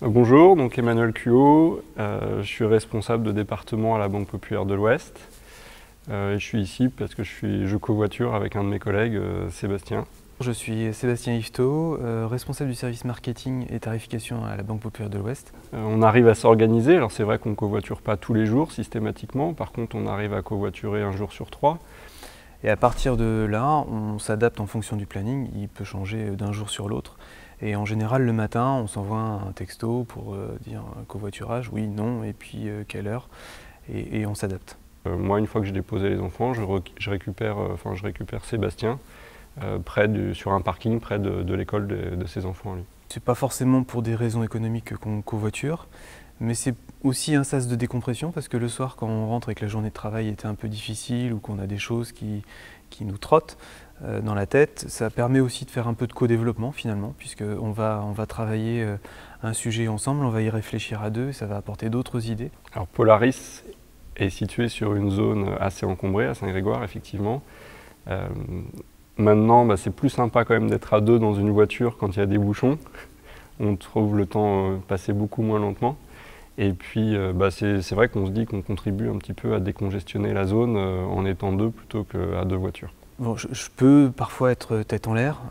Bonjour, donc Emmanuel Cuot, je suis responsable de département à la Banque Populaire de l'Ouest. Et je suis ici parce que je covoiture avec un de mes collègues, Sébastien. Je suis Sébastien Yvetot, responsable du service marketing et tarification à la Banque Populaire de l'Ouest. On arrive à s'organiser, alors c'est vrai qu'on ne covoiture pas tous les jours systématiquement, par contre on arrive à covoiturer un jour sur 3. Et à partir de là, on s'adapte en fonction du planning, il peut changer d'un jour sur l'autre. Et en général, le matin, on s'envoie un texto pour dire covoiturage, oui, non, et puis quelle heure, et on s'adapte. Moi, une fois que j'ai déposé les enfants, je récupère Sébastien sur un parking près de l'école de ses enfants. C'est pas forcément pour des raisons économiques qu'on covoiture, mais c'est aussi un sas de décompression parce que le soir, quand on rentre et que la journée de travail était un peu difficile ou qu'on a des choses qui nous trottent dans la tête, ça permet aussi de faire un peu de co-développement finalement, puisqu'on va travailler un sujet ensemble, on va y réfléchir à deux et ça va apporter d'autres idées. Alors Polaris est situé sur une zone assez encombrée à Saint-Grégoire, effectivement. Maintenant, c'est plus sympa quand même d'être à deux dans une voiture quand il y a des bouchons. On trouve le temps passer beaucoup moins lentement. Et puis, c'est vrai qu'on se dit qu'on contribue un petit peu à décongestionner la zone en étant deux plutôt qu'à deux voitures. Bon, je peux parfois être tête en l'air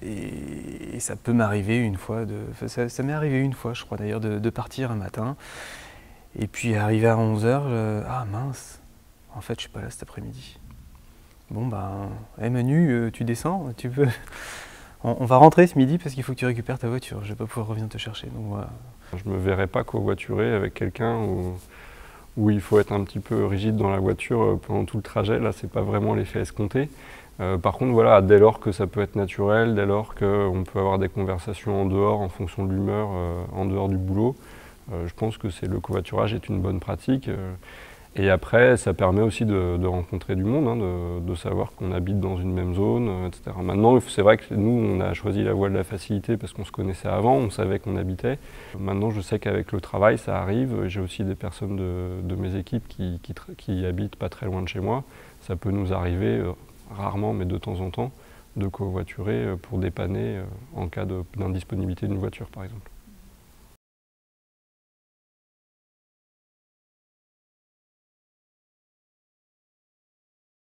et ça peut m'arriver une fois, ça m'est arrivé une fois je crois d'ailleurs de partir un matin et puis arriver à 11 h, ah mince, en fait je suis pas là cet après-midi. Bon hey Manu, tu descends, tu peux... On va rentrer ce midi parce qu'il faut que tu récupères ta voiture, je vais pas pouvoir revenir te chercher. Donc voilà. Je me verrais pas covoiturer avec quelqu'un où il faut être un petit peu rigide dans la voiture pendant tout le trajet. Là, c'est pas vraiment l'effet escompté. Par contre, voilà, dès lors que ça peut être naturel, dès lors qu'on peut avoir des conversations en dehors en fonction de l'humeur, en dehors du boulot, je pense que le covoiturage est une bonne pratique. Et après, ça permet aussi de rencontrer du monde, de savoir qu'on habite dans une même zone, etc. Maintenant, c'est vrai que nous, on a choisi la voie de la facilité parce qu'on se connaissait avant, on savait qu'on habitait. Maintenant, je sais qu'avec le travail, ça arrive. J'ai aussi des personnes de mes équipes qui habitent pas très loin de chez moi. Ça peut nous arriver, rarement, mais de temps en temps, de covoiturer pour dépanner en cas d'indisponibilité d'une voiture, par exemple.